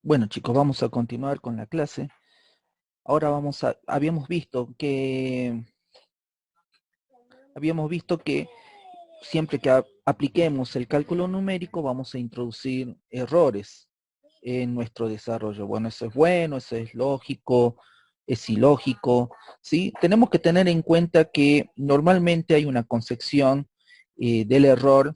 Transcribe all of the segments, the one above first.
Bueno, chicos, vamos a continuar con la clase. Ahora habíamos visto que siempre que apliquemos el cálculo numérico vamos a introducir errores en nuestro desarrollo. Bueno, eso es lógico, es ilógico, ¿sí? Tenemos que tener en cuenta que normalmente hay una concepción del error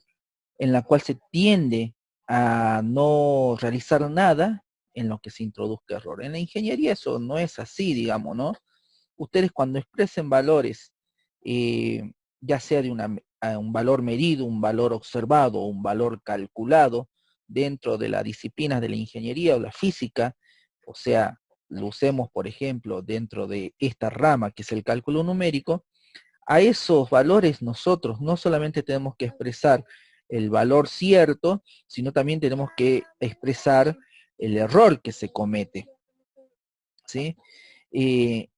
en la cual se tiende a no realizar nada en lo que se introduzca error. En la ingeniería eso no es así, digamos, ¿no? Ustedes cuando expresen valores, eh, ya sea de un valor medido, un valor observado, un valor calculado, dentro de las disciplinas de la ingeniería o la física, o sea, lo usemos, por ejemplo, dentro de esta rama que es el cálculo numérico, a esos valores nosotros no solamente tenemos que expresar el valor cierto, sino también tenemos que expresar el error que se comete, ¿sí? Eh,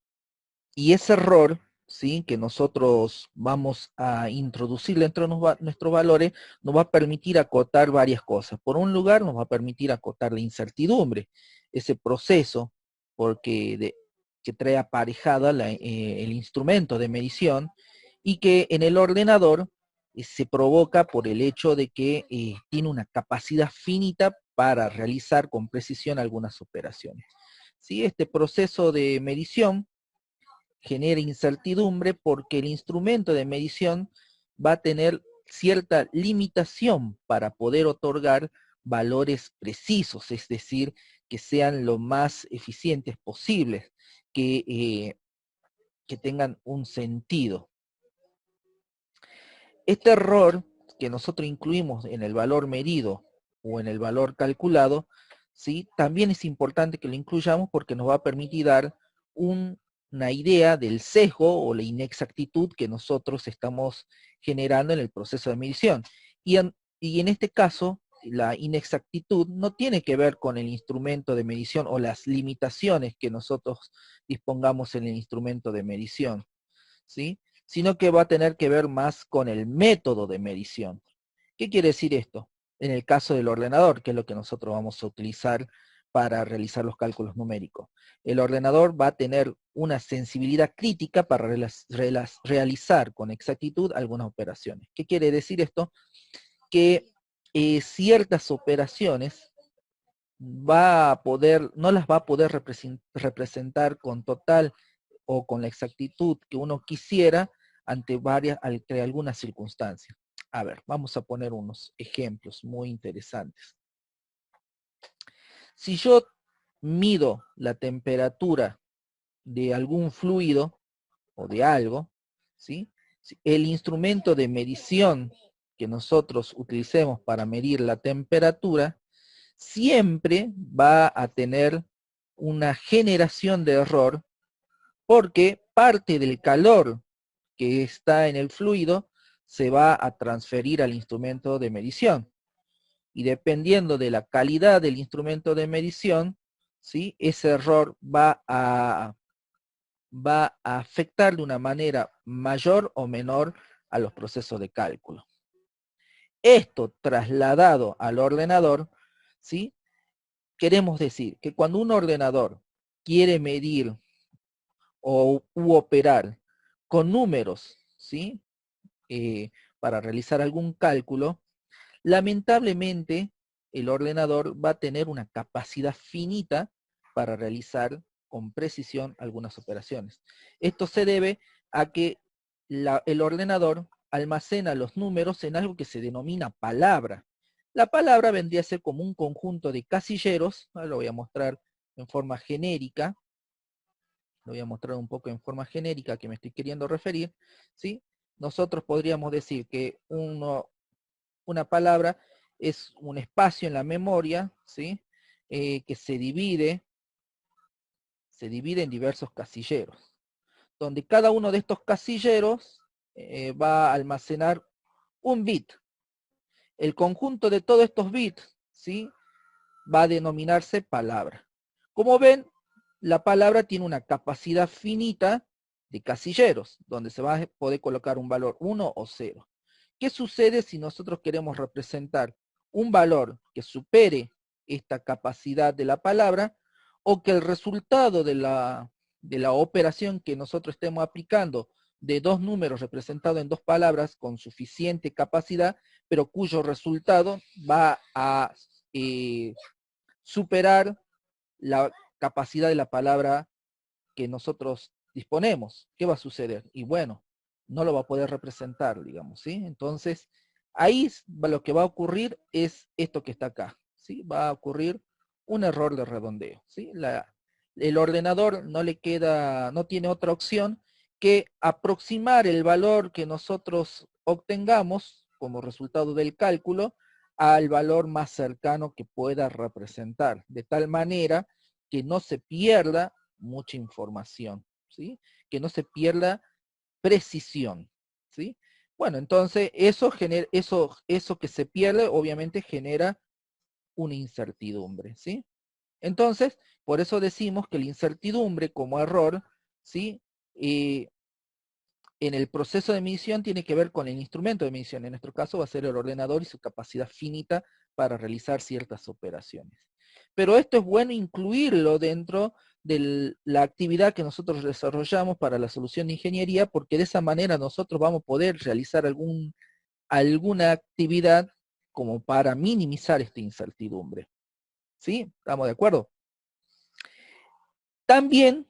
y ese error, ¿sí? Que nosotros vamos a introducir dentro de nuestros valores, nos va a permitir acotar varias cosas. Por un lugar, nos va a permitir acotar la incertidumbre, ese proceso, porque que trae aparejada el instrumento de medición y que en el ordenador se provoca por el hecho de que tiene una capacidad finita para realizar con precisión algunas operaciones. ¿Sí? Este proceso de medición genera incertidumbre porque el instrumento de medición va a tener cierta limitación para poder otorgar valores precisos, es decir, que sean lo más eficientes posibles, que tengan un sentido. Este error que nosotros incluimos en el valor medido o en el valor calculado, ¿sí? También es importante que lo incluyamos porque nos va a permitir dar una idea del sesgo o la inexactitud que nosotros estamos generando en el proceso de medición. Y en este caso, la inexactitud no tiene que ver con el instrumento de medición o las limitaciones que nosotros dispongamos en el instrumento de medición, ¿sí? Sino que va a tener que ver más con el método de medición. ¿Qué quiere decir esto? En el caso del ordenador, que es lo que nosotros vamos a utilizar para realizar los cálculos numéricos. El ordenador va a tener una sensibilidad crítica para realizar con exactitud algunas operaciones. ¿Qué quiere decir esto? Que ciertas operaciones no las va a poder representar con total o con la exactitud que uno quisiera ante algunas circunstancias. A ver, vamos a poner unos ejemplos muy interesantes. Si yo mido la temperatura de algún fluido o de algo, ¿sí? El instrumento de medición que nosotros utilicemos para medir la temperatura siempre va a tener una generación de error porque parte del calor que está en el fluido se va a transferir al instrumento de medición. Y dependiendo de la calidad del instrumento de medición, ¿sí? Ese error va a afectar de una manera mayor o menor a los procesos de cálculo. Esto trasladado al ordenador, ¿sí? Queremos decir que cuando un ordenador quiere medir u operar con números, ¿sí? Para realizar algún cálculo, lamentablemente el ordenador va a tener una capacidad finita para realizar con precisión algunas operaciones. Esto se debe a que el ordenador almacena los números en algo que se denomina palabra. La palabra vendría a ser como un conjunto de casilleros, ¿no? Lo voy a mostrar en forma genérica, lo voy a mostrar un poco en forma genérica que me estoy queriendo referir, ¿sí? Nosotros podríamos decir que una palabra es un espacio en la memoria, ¿sí? Que se divide en diversos casilleros, donde cada uno de estos casilleros va a almacenar un bit. El conjunto de todos estos bits, ¿sí? Va a denominarse palabra. Como ven, la palabra tiene una capacidad finita de casilleros, donde se va a poder colocar un valor 1 o 0. ¿Qué sucede si nosotros queremos representar un valor que supere esta capacidad de la palabra, o que el resultado de la operación que nosotros estemos aplicando de dos números representados en dos palabras con suficiente capacidad, pero cuyo resultado va a superar la capacidad de la palabra que nosotros disponemos. ¿Qué va a suceder? Y bueno, no lo va a poder representar, digamos, ¿sí? Entonces, ahí lo que va a ocurrir es esto que está acá, ¿sí? Va a ocurrir un error de redondeo, ¿sí? El ordenador no le queda, no tiene otra opción que aproximar el valor que nosotros obtengamos como resultado del cálculo al valor más cercano que pueda representar, de tal manera que no se pierda mucha información, ¿sí? Que no se pierda precisión, ¿sí? Bueno, entonces eso que se pierde obviamente genera una incertidumbre, ¿sí? Entonces, por eso decimos que la incertidumbre como error, ¿sí? En el proceso de medición tiene que ver con el instrumento de medición. En nuestro caso va a ser el ordenador y su capacidad finita para realizar ciertas operaciones. Pero esto es bueno incluirlo dentro de la actividad que nosotros desarrollamos para la solución de ingeniería, porque de esa manera nosotros vamos a poder realizar alguna actividad como para minimizar esta incertidumbre. ¿Sí? ¿Estamos de acuerdo? También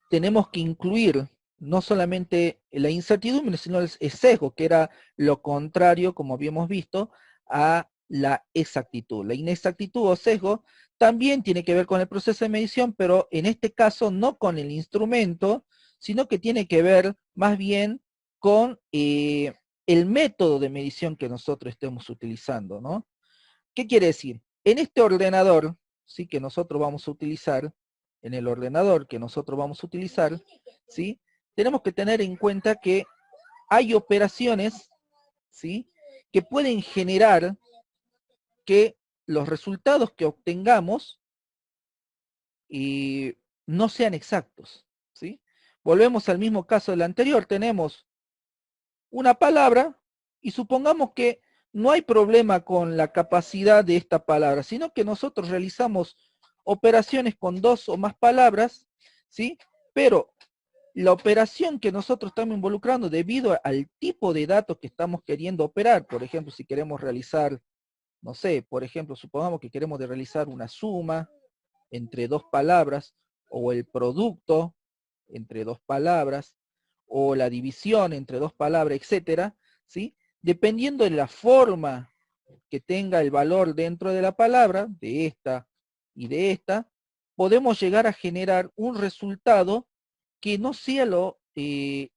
tenemos que incluir no solamente la incertidumbre, sino el sesgo, que era lo contrario, como habíamos visto, a la exactitud. La inexactitud o sesgo también tiene que ver con el proceso de medición, pero en este caso no con el instrumento, sino que tiene que ver más bien con el método de medición que nosotros estemos utilizando, ¿no? ¿Qué quiere decir? En este ordenador, ¿sí? Que nosotros vamos a utilizar, en el ordenador que nosotros vamos a utilizar, ¿sí? Tenemos que tener en cuenta que hay operaciones, ¿sí? Que pueden generar que los resultados que obtengamos no sean exactos, ¿sí? Volvemos al mismo caso del anterior, tenemos una palabra y supongamos que no hay problema con la capacidad de esta palabra, sino que nosotros realizamos operaciones con dos o más palabras, ¿sí? Pero la operación que nosotros estamos involucrando debido al tipo de datos que estamos queriendo operar, por ejemplo, si queremos realizar, no sé, por ejemplo, supongamos que queremos realizar una suma entre dos palabras, o el producto entre dos palabras, o la división entre dos palabras, etcétera, ¿sí? Dependiendo de la forma que tenga el valor dentro de la palabra, de esta y de esta, podemos llegar a generar un resultado que no sea lo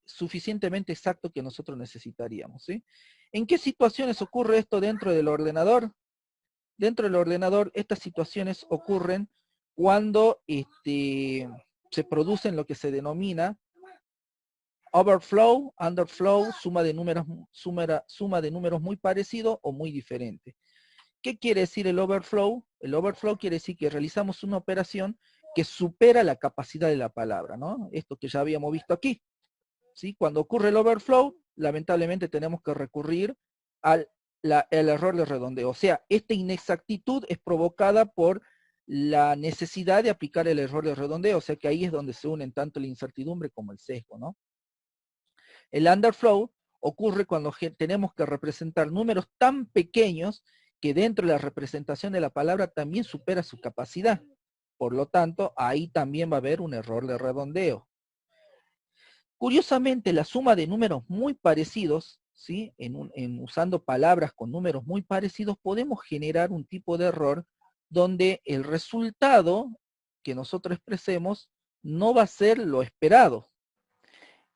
suficientemente exacto que nosotros necesitaríamos, ¿sí? ¿En qué situaciones ocurre esto dentro del ordenador? Dentro del ordenador, estas situaciones ocurren cuando se producen lo que se denomina overflow, underflow, suma de números muy parecidos o muy diferentes. ¿Qué quiere decir el overflow? El overflow quiere decir que realizamos una operación que supera la capacidad de la palabra, ¿no? Esto que ya habíamos visto aquí, ¿sí? Cuando ocurre el overflow, lamentablemente tenemos que recurrir al el error de redondeo. O sea, esta inexactitud es provocada por la necesidad de aplicar el error de redondeo. O sea que ahí es donde se unen tanto la incertidumbre como el sesgo, ¿no? El underflow ocurre cuando tenemos que representar números tan pequeños que dentro de la representación de la palabra también supera su capacidad. Por lo tanto, ahí también va a haber un error de redondeo. Curiosamente, la suma de números muy parecidos, ¿sí? Usando palabras con números muy parecidos, podemos generar un tipo de error donde el resultado que nosotros expresemos no va a ser lo esperado.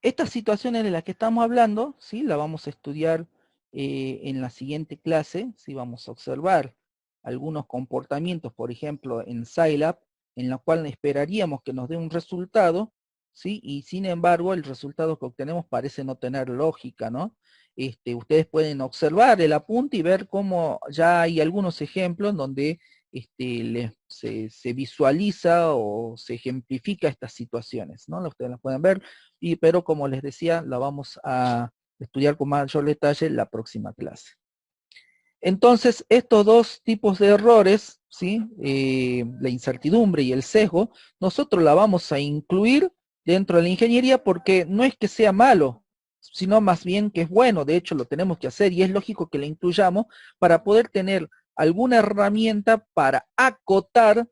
Estas situaciones de las que estamos hablando, ¿sí? La vamos a estudiar en la siguiente clase, ¿sí? Vamos a observar algunos comportamientos, por ejemplo, en Scilab, en la cual esperaríamos que nos dé un resultado, ¿sí? Y sin embargo, el resultado que obtenemos parece no tener lógica, ¿no? Ustedes pueden observar el apunte y ver cómo ya hay algunos ejemplos donde se visualiza o se ejemplifica estas situaciones, ¿no? Ustedes las pueden ver, pero como les decía, la vamos a estudiar con mayor detalle la próxima clase. Entonces, estos dos tipos de errores ¿sí? La incertidumbre y el sesgo, nosotros la vamos a incluir dentro de la ingeniería porque no es que sea malo, sino más bien que es bueno. De hecho, lo tenemos que hacer y es lógico que la incluyamos para poder tener alguna herramienta para acotar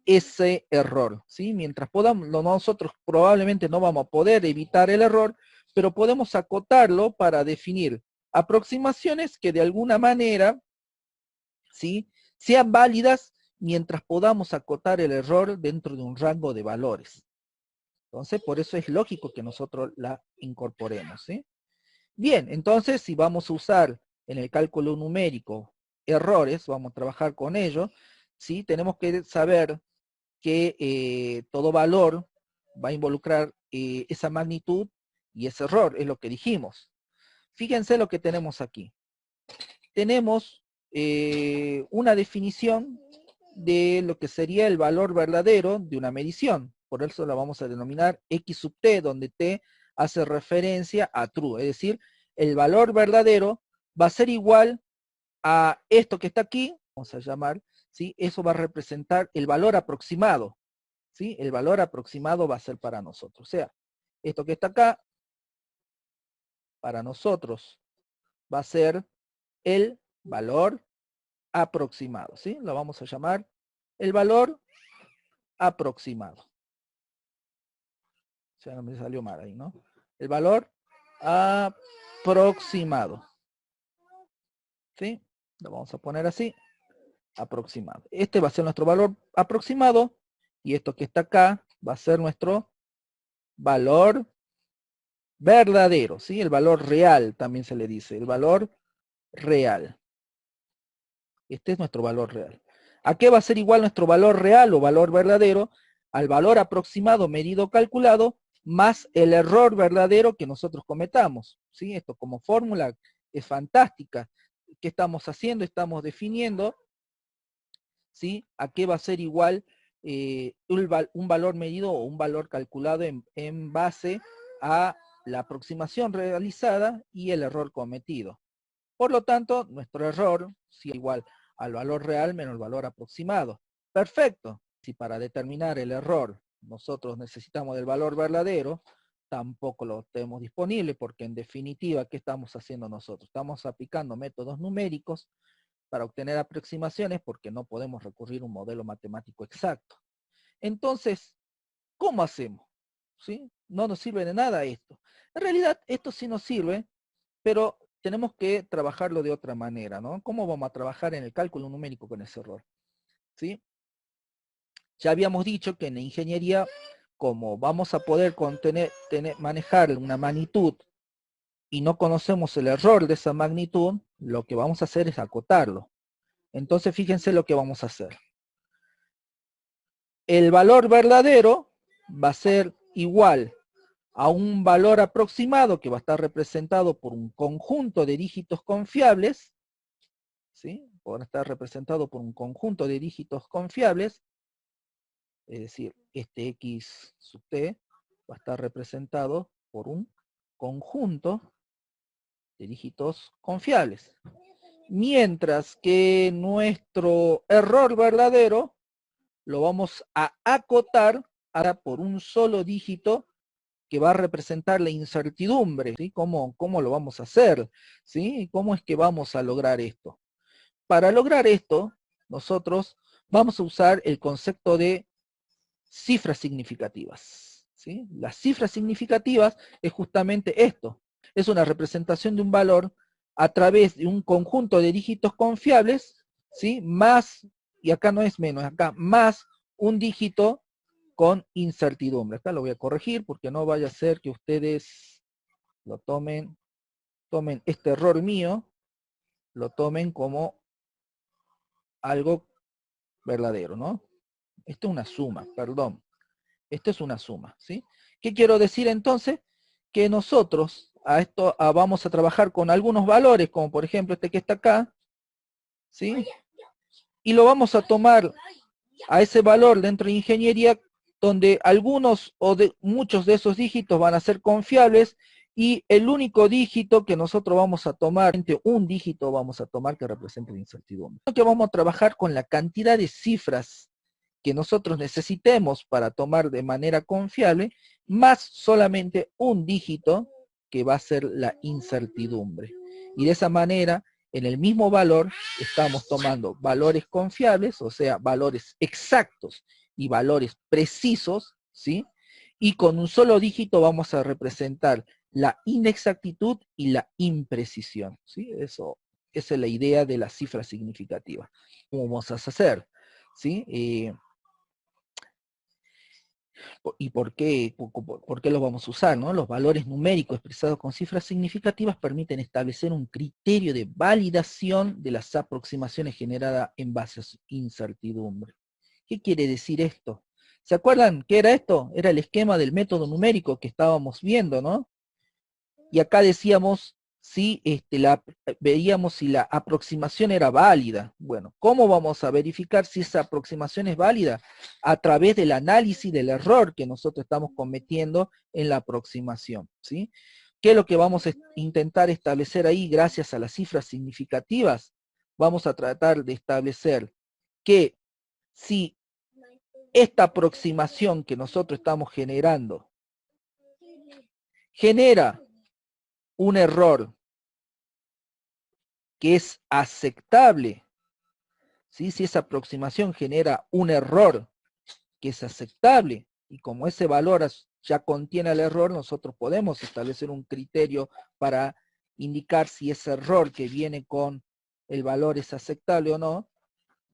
ese error, ¿sí? Mientras podamos, nosotros probablemente no vamos a poder evitar el error, pero podemos acotarlo para definir aproximaciones que de alguna manera, ¿sí?, sean válidas mientras podamos acotar el error dentro de un rango de valores. Entonces, por eso es lógico que nosotros la incorporemos, ¿sí? Bien, entonces, si vamos a usar en el cálculo numérico errores, vamos a trabajar con ello, ¿sí? Tenemos que saber que todo valor va a involucrar esa magnitud y ese error, es lo que dijimos. Fíjense lo que tenemos aquí. Tenemos una definición de lo que sería el valor verdadero de una medición. Por eso la vamos a denominar X sub t, donde t hace referencia a true. Es decir, el valor verdadero va a ser igual a esto que está aquí, vamos a llamar, ¿sí? Eso va a representar el valor aproximado, ¿sí? El valor aproximado va a ser para nosotros. O sea, esto que está acá, para nosotros, va a ser el valor aproximado, ¿sí? Lo vamos a llamar el valor aproximado. O sea, no me salió mal ahí, ¿no? El valor aproximado. ¿Sí? Lo vamos a poner así, aproximado. Este va a ser nuestro valor aproximado y esto que está acá va a ser nuestro valor verdadero, ¿sí? El valor real también se le dice, el valor real. Este es nuestro valor real. ¿A qué va a ser igual nuestro valor real o valor verdadero? Al valor aproximado medido calculado más el error verdadero que nosotros cometamos, ¿sí? Esto como fórmula es fantástica. ¿Qué estamos haciendo? Estamos definiendo, ¿sí?, a qué va a ser igual un valor medido o un valor calculado en base a la aproximación realizada y el error cometido. Por lo tanto, nuestro error si es igual al valor real menos el valor aproximado. Perfecto. Si para determinar el error nosotros necesitamos del valor verdadero, tampoco lo tenemos disponible porque en definitiva, ¿qué estamos haciendo nosotros? Estamos aplicando métodos numéricos para obtener aproximaciones porque no podemos recurrir a un modelo matemático exacto. Entonces, ¿cómo hacemos? ¿Sí? No nos sirve de nada esto. En realidad, esto sí nos sirve, pero tenemos que trabajarlo de otra manera, ¿no? ¿Cómo vamos a trabajar en el cálculo numérico con ese error? ¿Sí? Ya habíamos dicho que en la ingeniería, como vamos a poder manejar una magnitud y no conocemos el error de esa magnitud, lo que vamos a hacer es acotarlo. Entonces, fíjense lo que vamos a hacer. El valor verdadero va a ser igual a un valor aproximado que va a estar representado por un conjunto de dígitos confiables, ¿sí? Podrá estar representado por un conjunto de dígitos confiables, es decir, este X sub t va a estar representado por un conjunto de dígitos confiables. Mientras que nuestro error verdadero lo vamos a acotar ahora por un solo dígito que va a representar la incertidumbre, ¿sí? ¿Cómo lo vamos a hacer? ¿Sí? ¿Cómo es que vamos a lograr esto? Para lograr esto, nosotros vamos a usar el concepto de cifras significativas, ¿sí? Las cifras significativas es justamente esto. Es una representación de un valor a través de un conjunto de dígitos confiables, ¿sí? Más, y acá no es menos, acá más un dígito con incertidumbre. Acá lo voy a corregir porque no vaya a ser que ustedes lo tomen este error mío, lo tomen como algo verdadero, ¿no? Esto es una suma, perdón. Esto es una suma, ¿sí? ¿Qué quiero decir entonces? Que nosotros vamos a trabajar con algunos valores, como por ejemplo este que está acá, ¿sí? Y lo vamos a tomar a ese valor dentro de ingeniería, donde algunos o muchos de esos dígitos van a ser confiables Y el único dígito que nosotros vamos a tomar, un dígito vamos a tomar que represente la incertidumbre. Que vamos a trabajar con la cantidad de cifras que nosotros necesitemos para tomar de manera confiable, más solamente un dígito que va a ser la incertidumbre. Y de esa manera, en el mismo valor, estamos tomando valores confiables, o sea, valores exactos y valores precisos, ¿sí? Y con un solo dígito vamos a representar la inexactitud y la imprecisión, ¿sí? Esa es la idea de la cifra significativa. ¿Cómo vamos a hacer? ¿Sí? ¿Y por qué los vamos a usar? ¿No? Los valores numéricos expresados con cifras significativas permiten establecer un criterio de validación de las aproximaciones generadas en base a su incertidumbre. ¿Qué quiere decir esto? ¿Se acuerdan qué era esto? Era el esquema del método numérico que estábamos viendo, ¿no? Y acá decíamos si veíamos si la aproximación era válida. Bueno, ¿cómo vamos a verificar si esa aproximación es válida? A través del análisis del error que nosotros estamos cometiendo en la aproximación, ¿sí? ¿Qué es lo que vamos a intentar establecer ahí gracias a las cifras significativas? Vamos a tratar de establecer que si esta aproximación que nosotros estamos generando genera un error que es aceptable, ¿sí? Si esa aproximación genera un error que es aceptable, y como ese valor ya contiene el error, nosotros podemos establecer un criterio para indicar si ese error que viene con el valor es aceptable o no,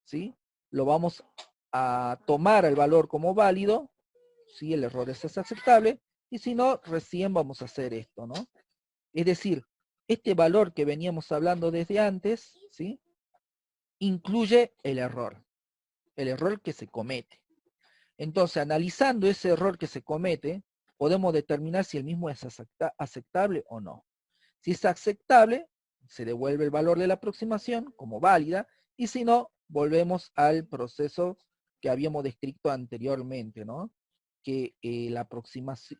¿sí? Lo vamos a tomar el valor como válido, si el error es aceptable, y si no, recién vamos a hacer esto, ¿no? Es decir, este valor que veníamos hablando desde antes, ¿sí? Incluye el error que se comete. Entonces, analizando ese error que se comete, podemos determinar si el mismo es aceptable o no. Si es aceptable, se devuelve el valor de la aproximación como válida, y si no, volvemos al proceso que habíamos descrito anteriormente, ¿no? Que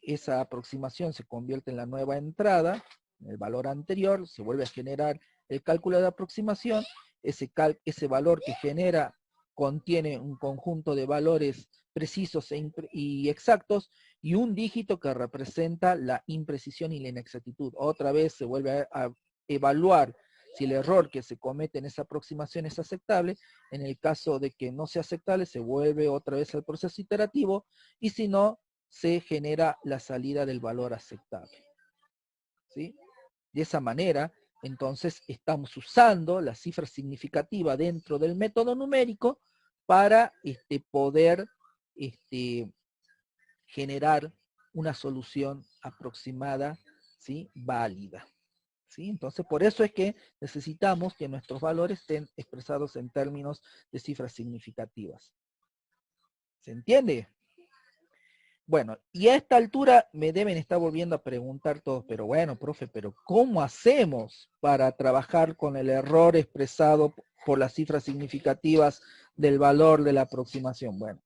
esa aproximación se convierte en la nueva entrada, en el valor anterior, se vuelve a generar el cálculo de aproximación, ese valor que genera contiene un conjunto de valores precisos y exactos, y un dígito que representa la imprecisión y la inexactitud. Otra vez se vuelve a evaluar si el error que se comete en esa aproximación es aceptable. En el caso de que no sea aceptable, se vuelve otra vez al proceso iterativo, y si no, se genera la salida del valor aceptable, ¿sí? De esa manera, entonces, estamos usando la cifra significativa dentro del método numérico para poder generar una solución aproximada, ¿sí? Válida, ¿sí? Entonces, por eso es que necesitamos que nuestros valores estén expresados en términos de cifras significativas. ¿Se entiende? Bueno, y a esta altura me deben estar volviendo a preguntar todos, pero bueno, profe, pero ¿cómo hacemos para trabajar con el error expresado por las cifras significativas del valor de la aproximación? Bueno,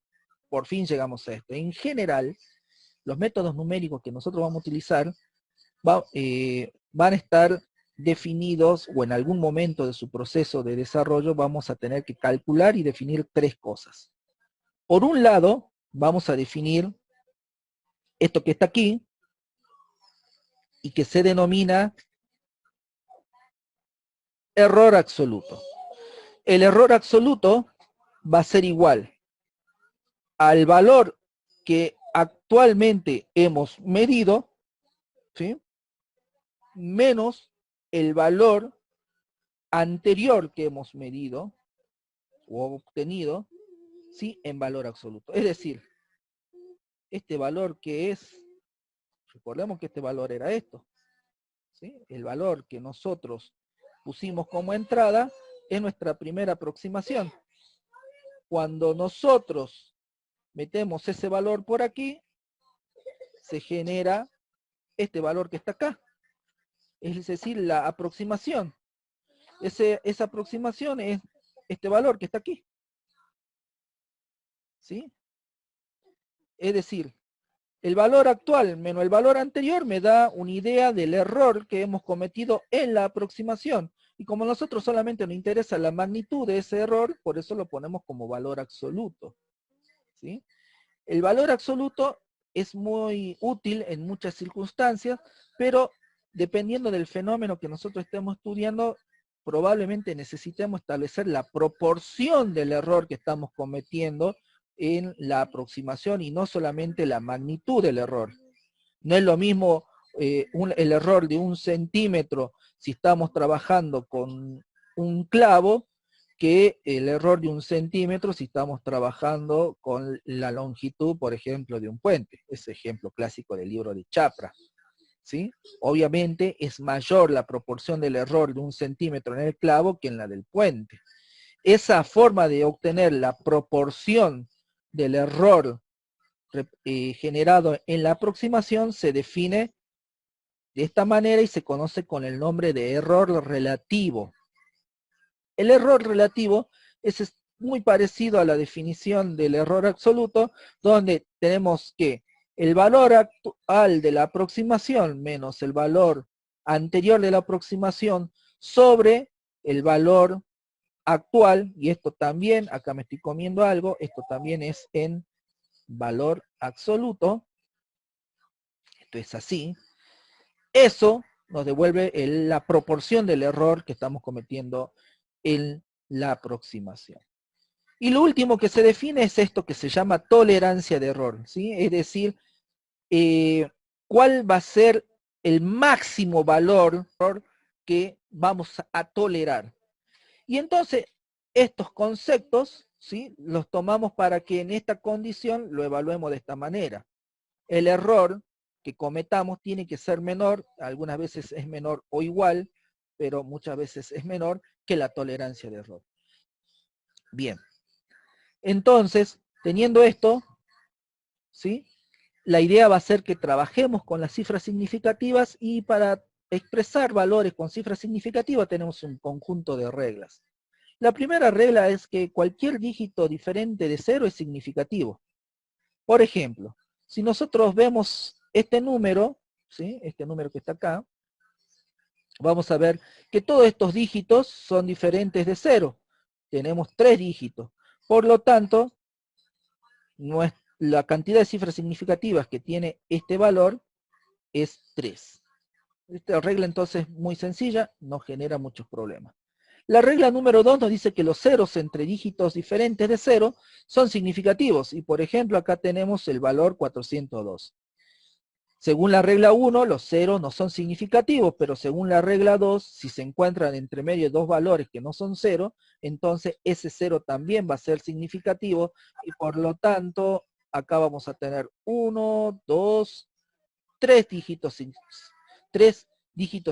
por fin llegamos a esto. En general, los métodos numéricos que nosotros vamos a utilizar van a estar definidos, o en algún momento de su proceso de desarrollo vamos a tener que calcular y definir tres cosas. Por un lado, vamos a definir esto que está aquí y que se denomina error absoluto. El error absoluto va a ser igual al valor que actualmente hemos medido, ¿sí? Menos el valor anterior que hemos medido o obtenido, ¿sí? En valor absoluto. Es decir, este valor que es, recordemos que este valor era esto, ¿sí? El valor que nosotros pusimos como entrada es nuestra primera aproximación. Cuando nosotros metemos ese valor por aquí, se genera este valor que está acá. Es decir, la aproximación. Esa aproximación es este valor que está aquí. ¿Sí? Es decir, El valor actual menos el valor anterior me da una idea del error que hemos cometido en la aproximación. Y como a nosotros solamente nos interesa la magnitud de ese error, por eso lo ponemos como valor absoluto, ¿sí? El valor absoluto es muy útil en muchas circunstancias, pero dependiendo del fenómeno que nosotros estemos estudiando, probablemente necesitemos establecer la proporción del error que estamos cometiendo en la aproximación y no solamente la magnitud del error. No es lo mismo el error de 1 centímetro si estamos trabajando con un clavo que el error de 1 centímetro si estamos trabajando con la longitud, por ejemplo, de un puente. Ese ejemplo clásico del libro de Chapra, ¿sí? Obviamente es mayor la proporción del error de 1 centímetro en el clavo que en la del puente. Esa forma de obtener la proporción del error generado en la aproximación se define de esta manera y se conoce con el nombre de error relativo. El error relativo es muy parecido a la definición del error absoluto, donde tenemos que el valor actual de la aproximación menos el valor anterior de la aproximación sobre el valor actual, y esto también, acá me estoy comiendo algo, esto también es en valor absoluto, esto es así, eso nos devuelve la proporción del error que estamos cometiendo en la aproximación. Y lo último que se define es esto que se llama tolerancia de error, ¿sí? Es decir, cuál va a ser el máximo valor que vamos a tolerar. Y entonces, estos conceptos, ¿sí? Los tomamos para que en esta condición lo evaluemos de esta manera. El error que cometamos tiene que ser menor, algunas veces es menor o igual, pero muchas veces es menor que la tolerancia de error. Bien. Entonces, teniendo esto, ¿sí? La idea va a ser que trabajemos con las cifras significativas y para expresar valores con cifras significativas tenemos un conjunto de reglas. La primera regla es que cualquier dígito diferente de 0 es significativo. Por ejemplo, si nosotros vemos este número, ¿sí? Este número que está acá, vamos a ver que todos estos dígitos son diferentes de 0. Tenemos 3 dígitos. Por lo tanto, la cantidad de cifras significativas que tiene este valor es 3. Esta regla entonces muy sencilla, no genera muchos problemas. La regla número 2 nos dice que los ceros entre dígitos diferentes de 0 son significativos. Y por ejemplo, acá tenemos el valor 402. Según la regla 1, los ceros no son significativos, pero según la regla 2, si se encuentran entre medio dos valores que no son 0, entonces ese 0 también va a ser significativo y por lo tanto, acá vamos a tener 1, 2, 3 dígitos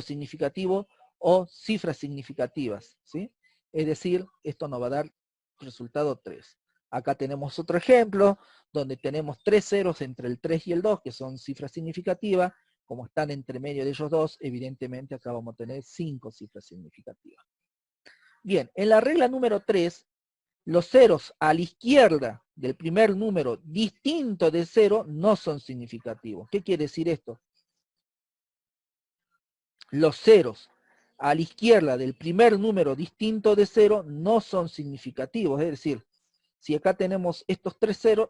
significativos o cifras significativas, ¿sí? Es decir, esto nos va a dar resultado 3. Acá tenemos otro ejemplo, donde tenemos 3 ceros entre el 3 y el 2, que son cifras significativas. Como están entre medio de ellos dos, evidentemente acá vamos a tener 5 cifras significativas. Bien, en la regla número 3, los ceros a la izquierda del primer número distinto de 0 no son significativos. ¿Qué quiere decir esto? Los ceros a la izquierda del primer número distinto de 0 no son significativos, es decir, si acá tenemos estos 3 ceros,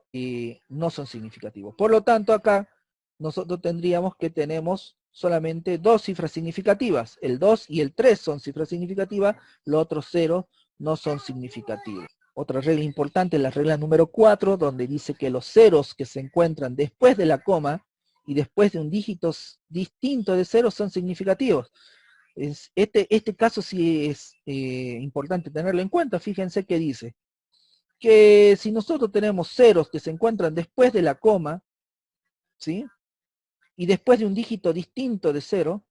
no son significativos. Por lo tanto, acá nosotros tendríamos que tenemos solamente dos cifras significativas. El 2 y el 3 son cifras significativas, los otros ceros no son significativos. Otra regla importante es la regla número 4, donde dice que los ceros que se encuentran después de la coma y después de un dígito distinto de 0 son significativos. Este caso sí es importante tenerlo en cuenta. Fíjense que dice que si nosotros tenemos ceros que se encuentran después de la coma, ¿sí? Y después de un dígito distinto de 0,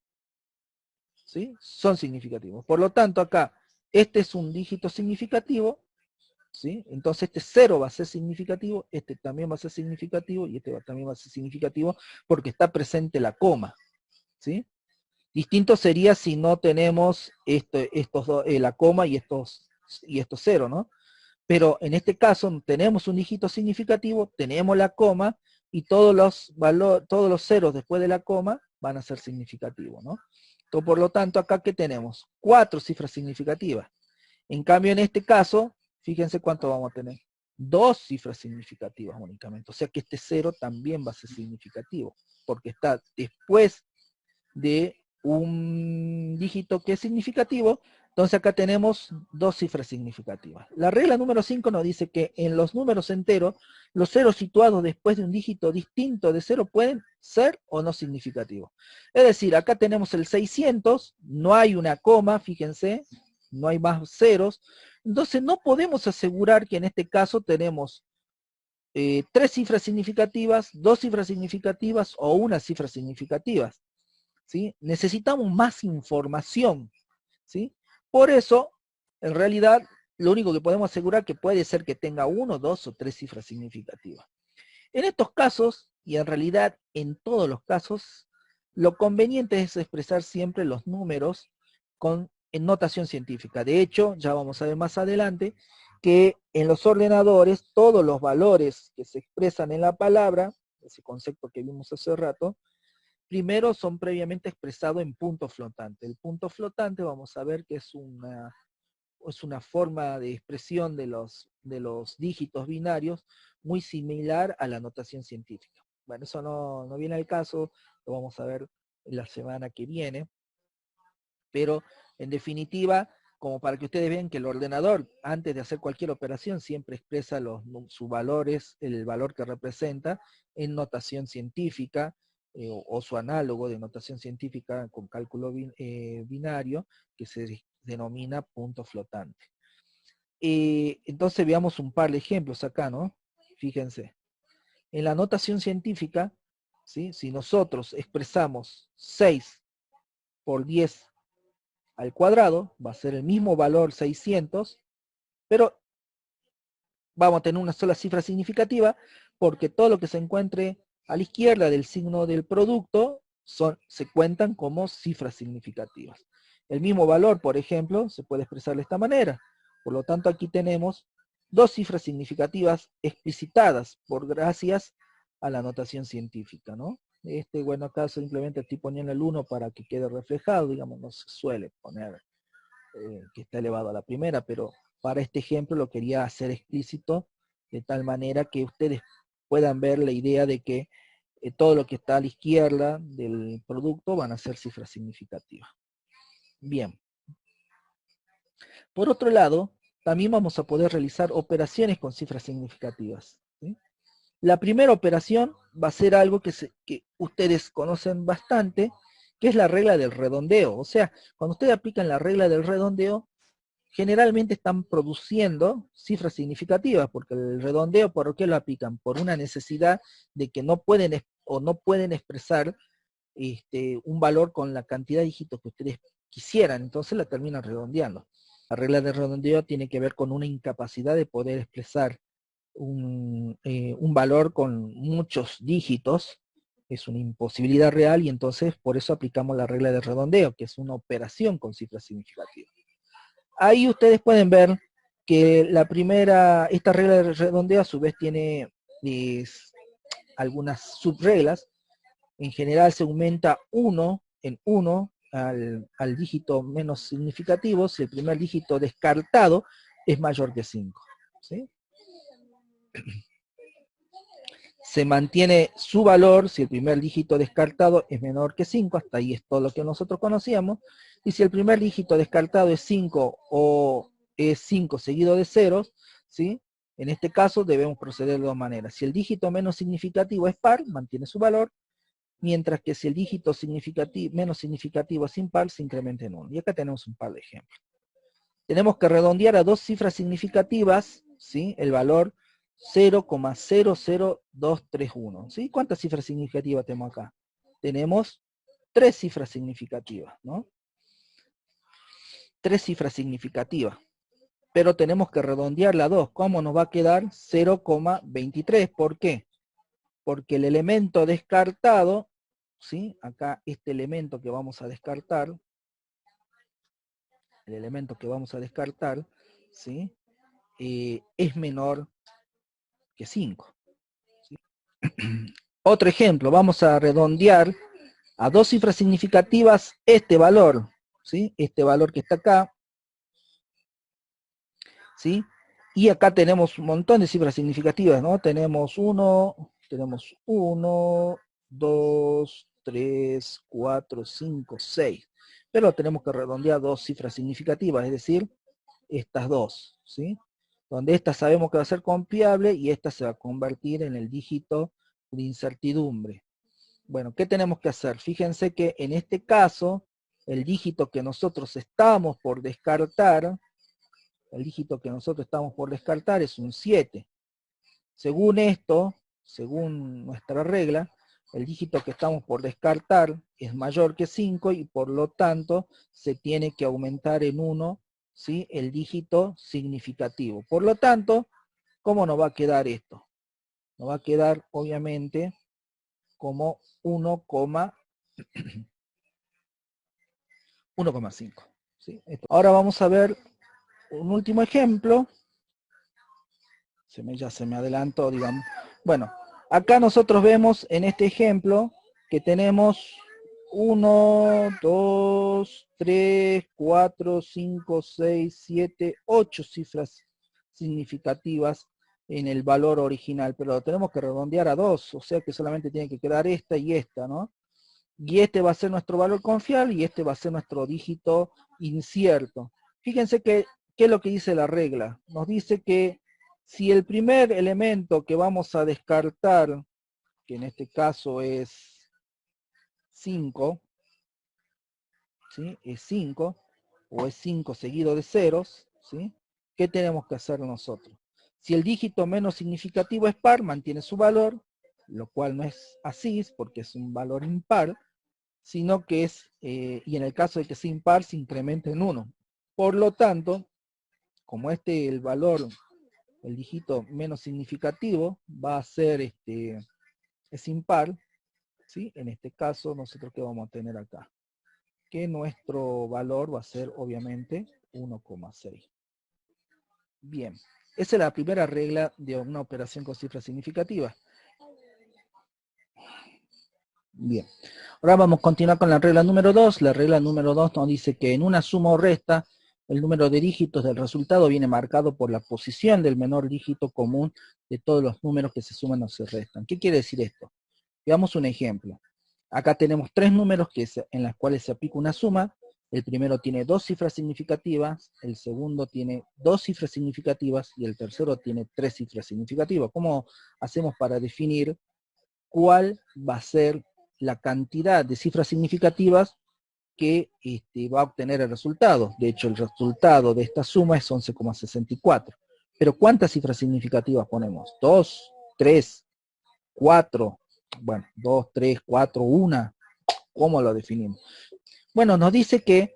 ¿sí? Son significativos. Por lo tanto, acá, este es un dígito significativo, ¿sí? Entonces este 0 va a ser significativo, este también va a ser significativo, y este también va a ser significativo, porque está presente la coma, ¿sí? Distinto sería si no tenemos la coma y estos 0, ¿no? Pero en este caso tenemos un dígito significativo, tenemos la coma, y todos los ceros después de la coma van a ser significativos, ¿no? Entonces, por lo tanto, acá ¿qué tenemos? 4 cifras significativas. En cambio, en este caso, fíjense cuánto vamos a tener. 2 cifras significativas únicamente. O sea que este 0 también va a ser significativo, porque está después de un dígito que es significativo. Entonces acá tenemos 2 cifras significativas. La regla número 5 nos dice que en los números enteros, los ceros situados después de un dígito distinto de 0 pueden ser o no significativos. Es decir, acá tenemos el 600, no hay una coma, fíjense, no hay más ceros. Entonces no podemos asegurar que en este caso tenemos 3 cifras significativas, 2 cifras significativas o una cifra significativa. ¿Sí? Necesitamos más información, ¿sí? Por eso, en realidad, lo único que podemos asegurar que puede ser que tenga 1, 2 o 3 cifras significativas. En estos casos, y en realidad en todos los casos, lo conveniente es expresar siempre los números en notación científica. De hecho, ya vamos a ver más adelante que en los ordenadores todos los valores que se expresan en la palabra, ese concepto que vimos hace rato, primero son previamente expresados en punto flotante. El punto flotante vamos a ver que es una forma de expresión de los dígitos binarios muy similar a la notación científica. Bueno, eso no viene al caso, lo vamos a ver la semana que viene, pero en definitiva, como para que ustedes vean que el ordenador, antes de hacer cualquier operación, siempre expresa sus valores, el valor que representa en notación científica, o su análogo de notación científica con cálculo binario, que se denomina punto flotante. Entonces veamos un par de ejemplos acá, ¿no? Fíjense. En la notación científica, ¿sí? Si nosotros expresamos 6 por 10 al cuadrado, va a ser el mismo valor 600, pero vamos a tener una sola cifra significativa, porque todo lo que se encuentre a la izquierda del signo del producto se cuentan como cifras significativas. El mismo valor, por ejemplo, se puede expresar de esta manera. Por lo tanto, aquí tenemos 2 cifras significativas explicitadas por gracias a la notación científica, ¿no? Bueno, acá simplemente estoy poniendo el 1 para que quede reflejado, digamos, no se suele poner que está elevado a la primera, pero para este ejemplo lo quería hacer explícito de tal manera que ustedes puedan ver la idea de que todo lo que está a la izquierda del producto van a ser cifras significativas. Bien. Por otro lado, también vamos a poder realizar operaciones con cifras significativas, ¿sí? La primera operación va a ser algo que ustedes conocen bastante, que es la regla del redondeo. O sea, cuando ustedes aplican la regla del redondeo, generalmente están produciendo cifras significativas, porque el redondeo, ¿por qué lo aplican? Por una necesidad de que no pueden o no pueden expresar un valor con la cantidad de dígitos que ustedes quisieran, entonces la terminan redondeando. La regla de redondeo tiene que ver con una incapacidad de poder expresar un valor con muchos dígitos, es una imposibilidad real y entonces por eso aplicamos la regla de redondeo, que es una operación con cifras significativas. Ahí ustedes pueden ver que esta regla de redondeo a su vez tiene algunas subreglas. En general se aumenta 1 en 1 al dígito menos significativo si el primer dígito descartado es mayor que 5. ¿Sí? Se mantiene su valor si el primer dígito descartado es menor que 5, hasta ahí es todo lo que nosotros conocíamos, y si el primer dígito descartado es 5 o es 5 seguido de ceros, ¿sí? En este caso debemos proceder de dos maneras. Si el dígito menos significativo es par, mantiene su valor, mientras que si el dígito menos significativo es impar, se incrementa en 1. Y acá tenemos un par de ejemplos. Tenemos que redondear a dos cifras significativas, ¿sí? El valor 0,00231. ¿Sí? ¿Cuántas cifras significativas tenemos acá? Tenemos 3 cifras significativas, ¿no? 3 cifras significativas. Pero tenemos que redondearla a 2. ¿Cómo nos va a quedar? 0,23. ¿Por qué? Porque el elemento descartado, ¿sí? Acá este elemento que vamos a descartar, ¿sí? Es menor que 5. ¿Sí? Otro ejemplo, vamos a redondear a dos cifras significativas este valor, ¿sí? Este valor que está acá, ¿sí? Y acá tenemos un montón de cifras significativas, ¿no? Tenemos 2, 3, 4, 5, 6. Pero tenemos que redondear dos cifras significativas, es decir, estas dos, ¿sí? Donde esta sabemos que va a ser confiable y esta se va a convertir en el dígito de incertidumbre. Bueno, ¿qué tenemos que hacer? Fíjense que en este caso, el dígito que nosotros estamos por descartar, es un 7. Según esto, según nuestra regla, el dígito que estamos por descartar es mayor que 5 y por lo tanto se tiene que aumentar en 1, ¿sí? El dígito significativo. Por lo tanto, ¿cómo nos va a quedar esto? Nos va a quedar obviamente como 1,5. ¿Sí? Ahora vamos a ver un último ejemplo. Ya se me adelantó, digamos. Bueno, acá nosotros vemos en este ejemplo que tenemos 1, 2, 3, 4, 5, 6, 7, 8 cifras significativas en el valor original, pero lo tenemos que redondear a 2, o sea que solamente tiene que quedar esta y esta, ¿no? Y este va a ser nuestro valor confiable y este va a ser nuestro dígito incierto. Fíjense que, ¿qué es lo que dice la regla? Nos dice que si el primer elemento que vamos a descartar, que en este caso es 5, ¿sí? Es 5, o es 5 seguido de ceros, ¿sí? ¿Qué tenemos que hacer nosotros? Si el dígito menos significativo es par, mantiene su valor, lo cual no es así, porque es un valor impar, sino que es, y en el caso de que sea impar, se incrementa en 1. Por lo tanto, como el valor, el dígito menos significativo, va a ser, es impar, ¿sí? En este caso, nosotros ¿qué vamos a tener acá? Que nuestro valor va a ser, obviamente, 1,6. Bien, esa es la primera regla de una operación con cifras significativas. Bien, ahora vamos a continuar con la regla número 2. La regla número 2 nos dice que en una suma o resta, el número de dígitos del resultado viene marcado por la posición del menor dígito común de todos los números que se suman o se restan. ¿Qué quiere decir esto? Veamos un ejemplo. Acá tenemos tres números en los cuales se aplica una suma. El primero tiene dos cifras significativas, el segundo tiene dos cifras significativas y el tercero tiene tres cifras significativas. ¿Cómo hacemos para definir cuál va a ser la cantidad de cifras significativas que va a obtener el resultado? De hecho, el resultado de esta suma es 11,64. Pero ¿cuántas cifras significativas ponemos? 2, 3, 4, bueno, 2, 3, 4, 1. ¿Cómo lo definimos? Bueno, nos dice que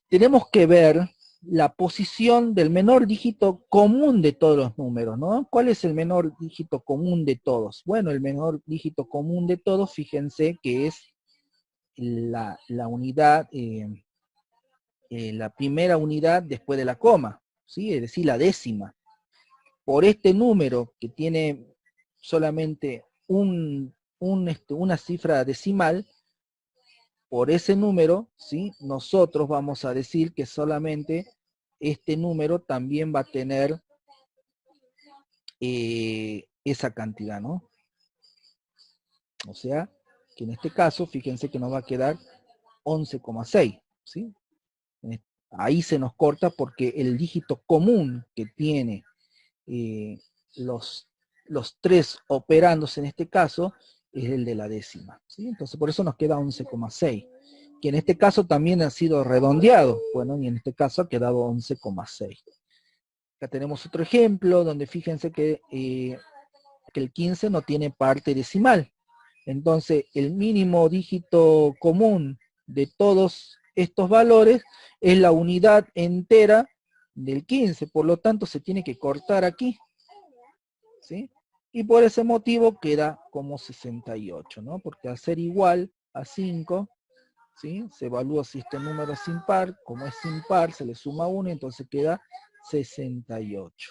tenemos que ver la posición del menor dígito común de todos los números, ¿no? ¿Cuál es el menor dígito común de todos? Bueno, el menor dígito común de todos, fíjense que es la unidad, la primera unidad después de la coma, ¿sí? Es decir, la décima. Por este número que tiene solamente una cifra decimal, por ese número, ¿sí? Nosotros vamos a decir que solamente este número también va a tener esa cantidad, ¿no? O sea, que en este caso, fíjense que nos va a quedar 11,6, ¿sí? Ahí se nos corta porque el dígito común que tiene eh, los, los tres operandos en este caso es el de la décima, ¿sí? Entonces por eso nos queda 11,6, que en este caso también ha sido redondeado, bueno, y en este caso ha quedado 11,6. Acá tenemos otro ejemplo donde fíjense que el 15 no tiene parte decimal. Entonces el mínimo dígito común de todos estos valores es la unidad entera del 15, por lo tanto se tiene que cortar aquí, ¿sí? Y por ese motivo queda como 68, ¿no? Porque al ser igual a 5, ¿sí? Se evalúa si este número es impar, como es impar se le suma 1, entonces queda 68.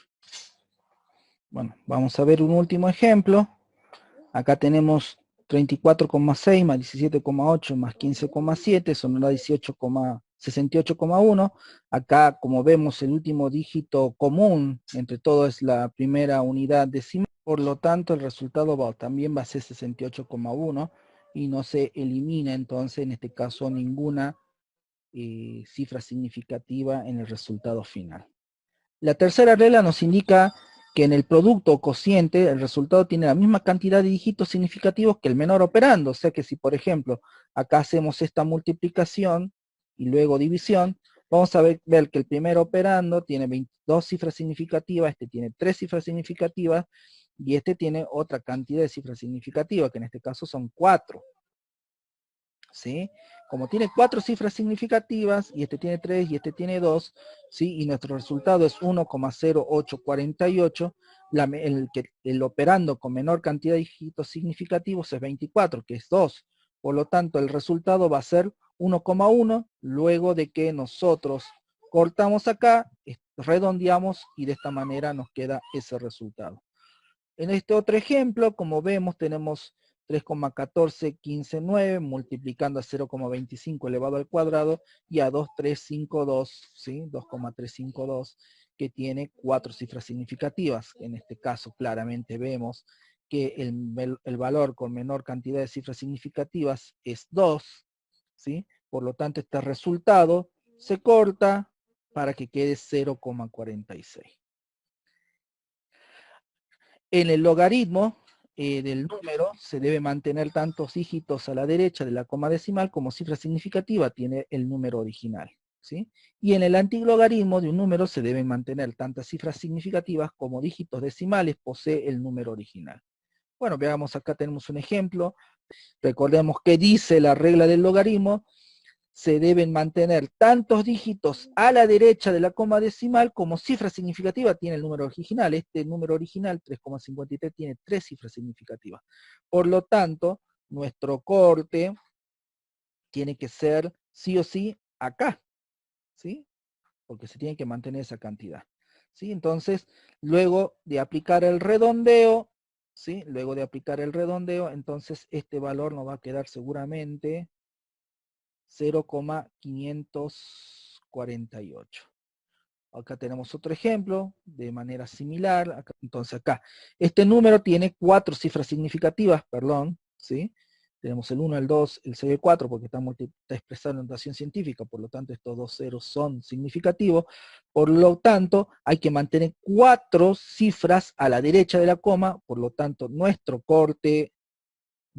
Bueno, vamos a ver un último ejemplo. Acá tenemos 34,6 más 17,8 más 15,7, eso nos da 18,68,1. Acá, como vemos, el último dígito común entre todo es la primera unidad decimal, por lo tanto el resultado también va a ser 68,1 y no se elimina entonces en este caso ninguna cifra significativa en el resultado final. La tercera regla nos indica que en el producto o cociente el resultado tiene la misma cantidad de dígitos significativos que el menor operando. O sea que si, por ejemplo, acá hacemos esta multiplicación y luego división, vamos a ver que el primer operando tiene 22 cifras significativas, este tiene 3 cifras significativas y este tiene otra cantidad de cifras significativas, que en este caso son 4. ¿Sí? Como tiene 4 cifras significativas, y este tiene 3 y este tiene 2, ¿sí? Y nuestro resultado es 1,0848, el operando con menor cantidad de dígitos significativos es 24, que es 2. Por lo tanto, el resultado va a ser 1,1, luego de que nosotros cortamos acá, redondeamos y de esta manera nos queda ese resultado. En este otro ejemplo, como vemos, tenemos 3,14159 multiplicando a 0,25 elevado al cuadrado y a 2352, ¿sí? 2,352, que tiene 4 cifras significativas. En este caso, claramente vemos que el valor con menor cantidad de cifras significativas es 2, ¿sí? Por lo tanto, este resultado se corta para que quede 0,46. En el logaritmo del número se debe mantener tantos dígitos a la derecha de la coma decimal como cifra significativa tiene el número original. ¿Sí? Y en el antilogaritmo de un número se deben mantener tantas cifras significativas como dígitos decimales posee el número original. Bueno, veamos acá tenemos un ejemplo. Recordemos que dice la regla del logaritmo, se deben mantener tantos dígitos a la derecha de la coma decimal como cifra significativa tiene el número original. Este número original, 3,53, tiene 3 cifras significativas. Por lo tanto, nuestro corte tiene que ser sí o sí acá, ¿sí? Porque se tiene que mantener esa cantidad. ¿Sí? Entonces, luego de aplicar el redondeo, ¿sí? Luego de aplicar el redondeo, entonces este valor nos va a quedar seguramente 0,548. Acá tenemos otro ejemplo de manera similar. Entonces acá, este número tiene 4 cifras significativas, perdón, ¿sí? Tenemos el 1, el 2, el 6 y el 4 porque está expresado en notación científica, por lo tanto estos dos ceros son significativos. Por lo tanto, hay que mantener 4 cifras a la derecha de la coma, por lo tanto nuestro corte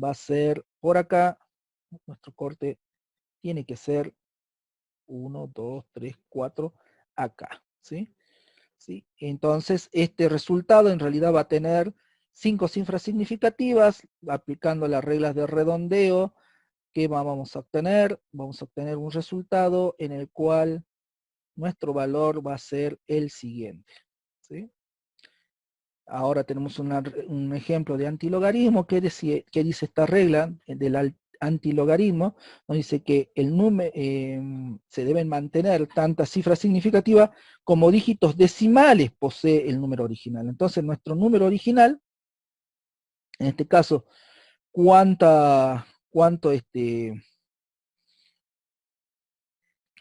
va a ser por acá, nuestro corte tiene que ser 1, 2, 3, 4 acá, ¿sí? ¿Sí? Entonces, este resultado en realidad va a tener 5 cifras significativas, aplicando las reglas de redondeo, que vamos a obtener? Vamos a obtener un resultado en el cual nuestro valor va a ser el siguiente, ¿sí? Ahora tenemos un ejemplo de antilogarismo que dice esta regla del antilogarismo, nos dice que el número se deben mantener tantas cifras significativas como dígitos decimales posee el número original. Entonces nuestro número original, en este caso, cuánto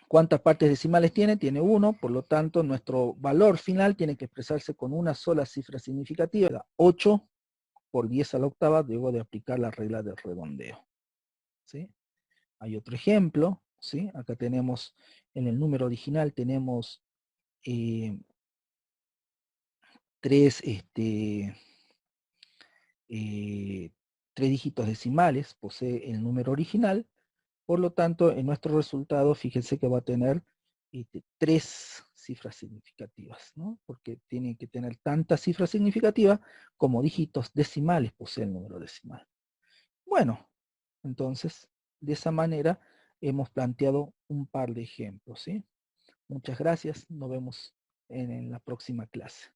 ¿cuántas partes decimales tiene? Tiene 1, por lo tanto nuestro valor final tiene que expresarse con una sola cifra significativa, 8 por 10 a la octava, luego de aplicar la regla del redondeo. ¿Sí? Hay otro ejemplo, ¿sí? Acá tenemos, en el número original tenemos tres, tres dígitos decimales, posee el número original, por lo tanto, en nuestro resultado, fíjense que va a tener 3 cifras significativas, ¿no? Porque tiene que tener tantas cifras significativas como dígitos decimales posee el número decimal. Bueno, entonces, de esa manera hemos planteado un par de ejemplos, ¿sí? Muchas gracias, nos vemos en la próxima clase.